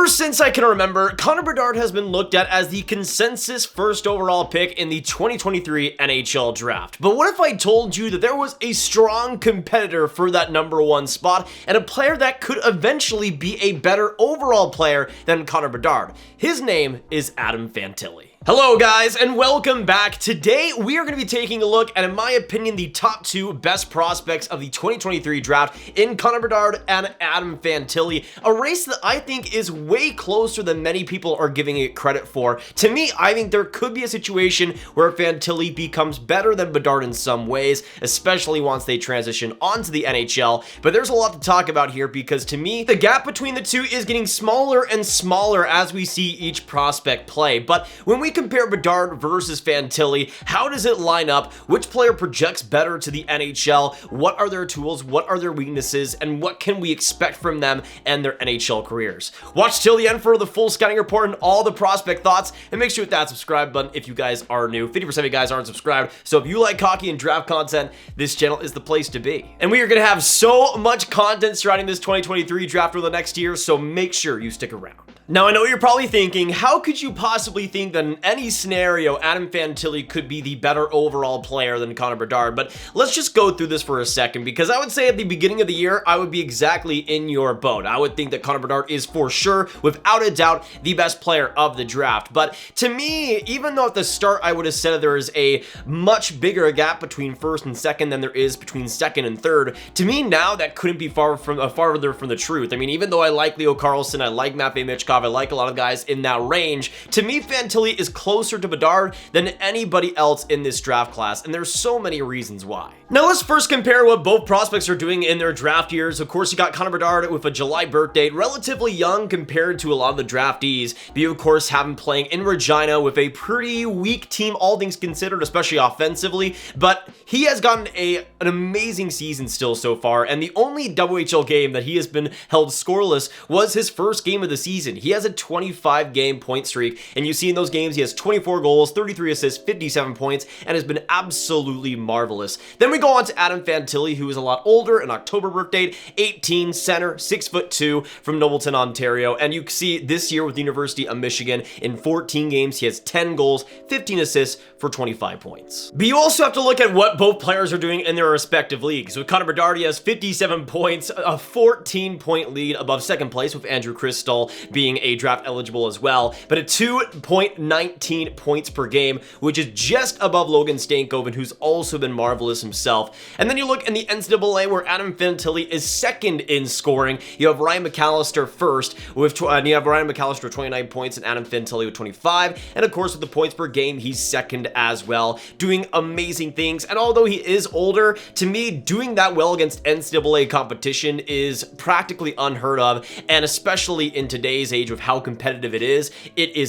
Ever since I can remember, Connor Bedard has been looked at as the consensus first overall pick in the 2023 NHL draft. But what if I told you that there was a strong competitor for that #1 spot and a player that could eventually be a better overall player than Connor Bedard? His name is Adam Fantilli. Hello guys, and welcome back. Today we are going to be taking a look at, in my opinion, the top 2 best prospects of the 2023 draft in Connor Bedard and Adam Fantilli, a race that I think is way closer than many people are giving it credit for. To me, I think there could be a situation where Fantilli becomes better than Bedard in some ways, especially once they transition onto the NHL, but there's a lot to talk about here because to me, the gap between the two is getting smaller and smaller as we see each prospect play. But when we compare Bedard versus Fantilli, how does it line up? Which player projects better to the NHL? What are their tools? What are their weaknesses? And what can we expect from them and their NHL careers? Watch till the end for the full scouting report and all the prospect thoughts, and make sure to hit that subscribe button if you guys are new. 50% of you guys aren't subscribed, so if you like hockey and draft content, this channel is the place to be. And we are going to have so much content surrounding this 2023 draft over the next year, so make sure you stick around. Now, I know you're probably thinking, how could you possibly think that in any scenario, Adam Fantilli could be the better overall player than Connor Bedard? But let's just go through this for a second, because I would say at the beginning of the year, I would be exactly in your boat. I would think that Connor Bedard is for sure, without a doubt, the best player of the draft. But to me, even though at the start I would have said there is a much bigger gap between first and second than there is between second and third, to me now that couldn't be farther from the truth. I mean, even though I like Leo Carlsson, I like Matvei, Michkov, I like a lot of guys in that range, to me Fantilli is closer to Bedard than anybody else in this draft class, and there's so many reasons why. Now let's first compare what both prospects are doing in their draft years. Of course, you got Connor Bedard with a July birth date, relatively young compared to a lot of the draftees, but you of course have him playing in Regina with a pretty weak team, all things considered, especially offensively, but he has gotten an amazing season still so far, and the only WHL game that he has been held scoreless was his first game of the season. He has a 25-game point streak, and you see in those games he has 24 goals, 33 assists, 57 points, and has been absolutely marvelous. Then we go on to Adam Fantilli, who is a lot older, an October birth date, 18, center, 6'2", from Nobleton, Ontario, and you see this year with the University of Michigan, in 14 games, he has 10 goals, 15 assists for 25 points. But you also have to look at what both players are doing in their respective leagues. With Connor Bedard, he has 57 points, a 14-point lead above second place, with Andrew Crystal being a draft eligible as well, but a 2.19 points per game, which is just above Logan Stankoven, who's also been marvelous himself. And then you look in the NCAA, where Adam Fantilli is second in scoring. You have Ryan McAllister first with 29 points, and Adam Fantilli with 25. And of course, with the points per game, he's second as well, doing amazing things. And although he is older, to me, doing that well against NCAA competition is practically unheard of, and especially in today's age with how competitive it is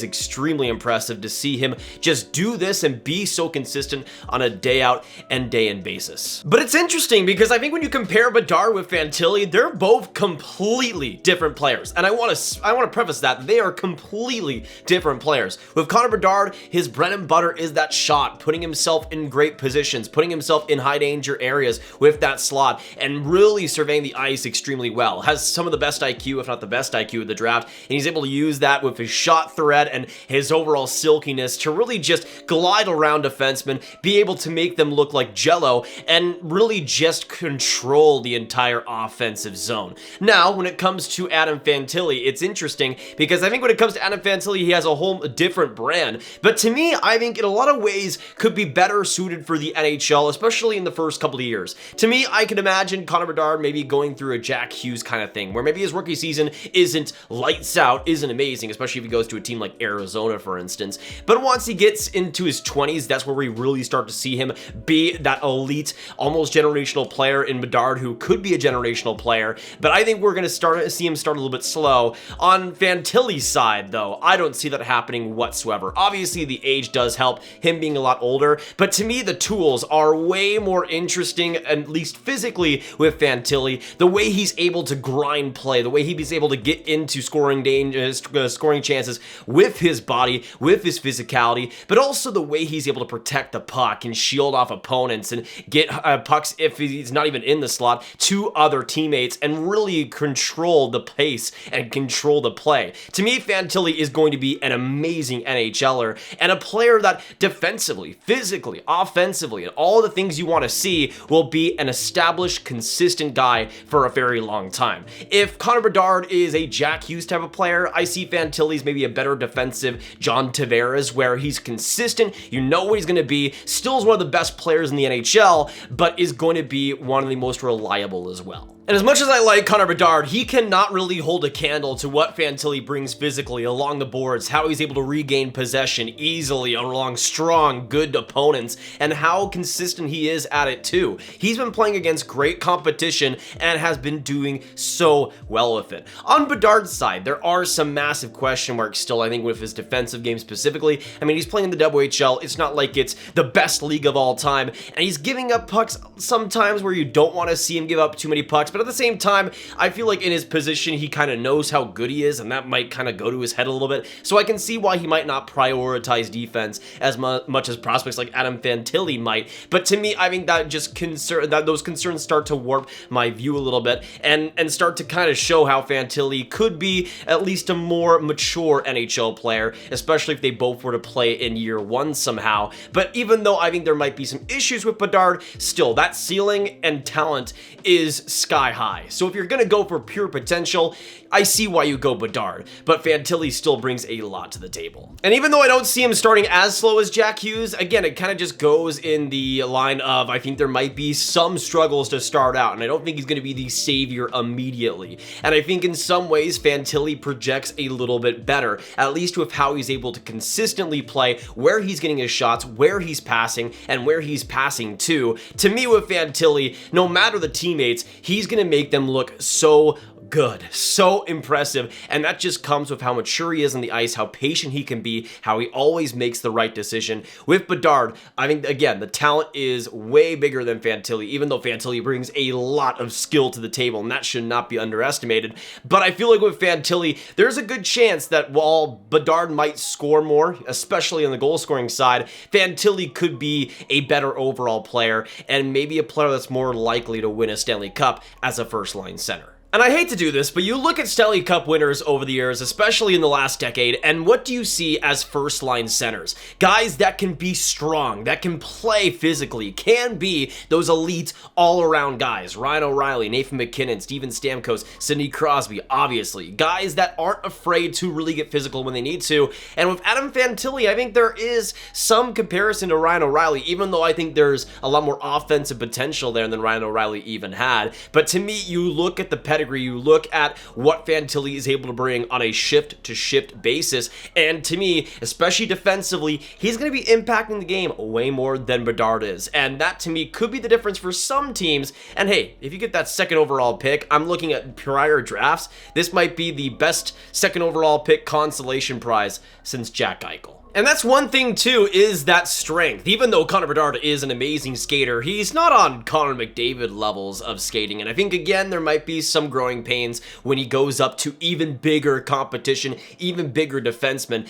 extremely impressive to see him just do this and be so consistent on a day out and day in basis. But it's interesting because I think when you compare Bedard with Fantilli, they're both completely different players, and I want to preface that they are completely different players. With Connor Bedard, his bread and butter is that shot, putting himself in great positions, putting himself in high danger areas with that slot, and really surveying the ice extremely well. Has some of the best IQ, if not the best IQ of the draft, and he's able to use that with his shot thread and his overall silkiness to really just glide around defensemen, be able to make them look like jello, and really just control the entire offensive zone. Now, when it comes to Adam Fantilli, it's interesting because I think when it comes to Adam Fantilli, he has a whole different brand, but to me, I think in a lot of ways could be better suited for the NHL, especially in the first couple of years. To me, I can imagine Connor Bedard maybe going through a Jack Hughes kind of thing, where maybe his rookie season isn't lights out, isn't amazing, especially if he goes to a team like Arizona, for instance. But once he gets into his 20s, that's where we really start to see him be that elite, almost generational player in Bedard, who could be a generational player. But I think we're going to see him start a little bit slow. On Fantilli's side, though, I don't see that happening whatsoever. Obviously, the age does help. him being a lot older, but to me, the tools are way more interesting, at least physically, with Fantilli. The way he's able to grind play, the way he's able to get into scoring chances with his body, with his physicality, but also the way he's able to protect the puck and shield off opponents and get pucks, if he's not even in the slot, to other teammates and really control the pace and control the play. To me, Fantilli is going to be an amazing NHLer and a player that defensively, physically, offensively, and all the things you want to see will be an established, consistent guy for a very long time. If Connor Bedard is a Jack Hughes type of player, I see Fantilli's maybe a better defensive John Tavares, where he's consistent, you know what he's going to be, still is one of the best players in the NHL, but is going to be one of the most reliable as well. And as much as I like Connor Bedard, he cannot really hold a candle to what Fantilli brings physically along the boards, how he's able to regain possession easily along strong, good opponents, and how consistent he is at it too. He's been playing against great competition and has been doing so well with it. On Bedard's side, there are some massive question marks still, I think, with his defensive game specifically. I mean, he's playing in the WHL. It's not like it's the best league of all time, and he's giving up pucks sometimes where you don't want to see him give up too many pucks. But at the same time, I feel like in his position, he kind of knows how good he is, and that might kind of go to his head a little bit. So I can see why he might not prioritize defense as much as prospects like Adam Fantilli might. But to me, I think that just those concerns start to warp my view a little bit and start to kind of show how Fantilli could be at least a more mature NHL player, especially if they both were to play in year one somehow. But even though I think there might be some issues with Bedard, still, that ceiling and talent is sky high. So if you're going to go for pure potential, I see why you go Bedard, but Fantilli still brings a lot to the table. And even though I don't see him starting as slow as Jack Hughes, again, it kind of just goes in the line of I think there might be some struggles to start out, and I don't think he's going to be the savior immediately. And I think in some ways, Fantilli projects a little bit better, at least with how he's able to consistently play, where he's getting his shots, where he's passing, and where he's passing to. To me, with Fantilli, no matter the teammates, he's going to make them look so good, so impressive, and that just comes with how mature he is on the ice, how patient he can be, how he always makes the right decision. With Bedard, I think, again, the talent is way bigger than Fantilli, even though Fantilli brings a lot of skill to the table, and that should not be underestimated. But I feel like with Fantilli, there's a good chance that while Bedard might score more, especially on the goal-scoring side, Fantilli could be a better overall player, and maybe a player that's more likely to win a Stanley Cup as a first-line center. And I hate to do this, but you look at Stanley Cup winners over the years, especially in the last decade, and what do you see as first-line centers? Guys that can be strong, that can play physically, can be those elite all-around guys. Ryan O'Reilly, Nathan MacKinnon, Steven Stamkos, Sidney Crosby, obviously. Guys that aren't afraid to really get physical when they need to. And with Adam Fantilli, I think there is some comparison to Ryan O'Reilly, even though I think there's a lot more offensive potential there than Ryan O'Reilly even had. But to me, you look at the pedigree, you look at what Fantilli is able to bring on a shift-to-shift basis, and to me, especially defensively, he's going to be impacting the game way more than Bedard is, and that to me could be the difference for some teams. And hey, if you get that second overall pick, I'm looking at prior drafts, this might be the best second overall pick consolation prize since Jack Eichel. And that's one thing too, is that strength. Even though Connor Bedard is an amazing skater, he's not on Connor McDavid levels of skating. And I think, again, there might be some growing pains when he goes up to even bigger competition, even bigger defensemen.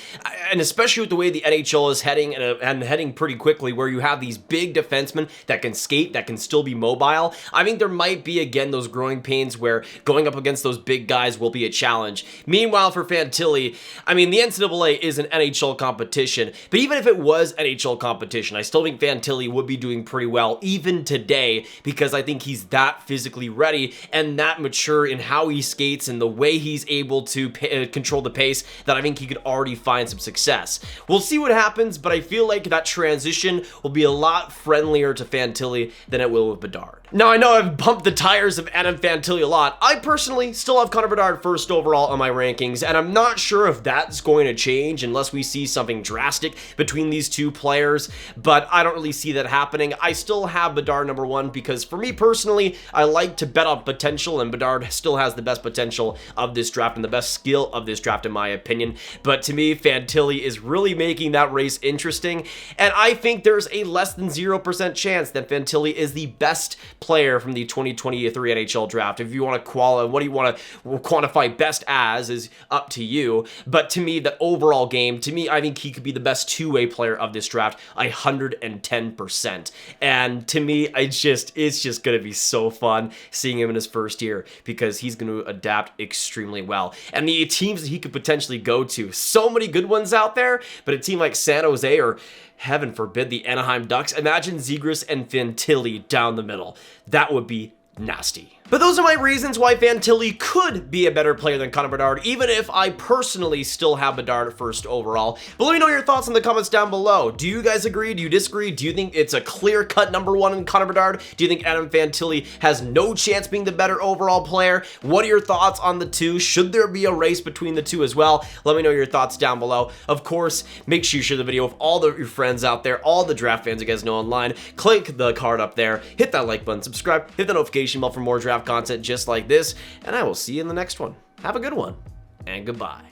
And especially with the way the NHL is heading, and heading pretty quickly, where you have these big defensemen that can skate, that can still be mobile. I think there might be, again, those growing pains where going up against those big guys will be a challenge. Meanwhile, for Fantilli, I mean, the NCAA is an NHL competition. But even if it was NHL competition, I still think Fantilli would be doing pretty well even today, because I think he's that physically ready and that mature in how he skates and the way he's able to control the pace, that I think he could already find some success. We'll see what happens, but I feel like that transition will be a lot friendlier to Fantilli than it will with Bedard. Now, I know I've bumped the tires of Adam Fantilli a lot. I personally still have Connor Bedard first overall on my rankings, and I'm not sure if that's going to change unless we see something drastic between these two players, but I don't really see that happening. I still have Bedard number 1 because for me personally, I like to bet on potential, and Bedard still has the best potential of this draft and the best skill of this draft in my opinion. But to me, Fantilli is really making that race interesting, and I think there's a less than 0% chance that Fantilli is the best player from the 2023 NHL draft. If you want to what do you want to quantify best as is up to you, but to me, the overall game, to me, I think he could be the best two-way player of this draft 110%. And to me, it's just gonna be so fun seeing him in his first year because he's going to adapt extremely well. And the teams that he could potentially go to, so many good ones out there, but a team like San Jose or heaven forbid the Anaheim Ducks, imagine Zegras and Fantilli down the middle. That would be nasty. But those are my reasons why Fantilli could be a better player than Connor Bedard, even if I personally still have Bedard first overall. But let me know your thoughts in the comments down below. Do you guys agree? Do you disagree? Do you think it's a clear-cut number 1 in Connor Bedard? Do you think Adam Fantilli has no chance being the better overall player? What are your thoughts on the two? Should there be a race between the two as well? Let me know your thoughts down below. Of course, make sure you share the video with all your friends out there, all the draft fans you guys know online. Click the card up there, hit that like button, subscribe, hit the notification bell for more draft content just like this, and I will see you in the next one. Have a good one, and goodbye.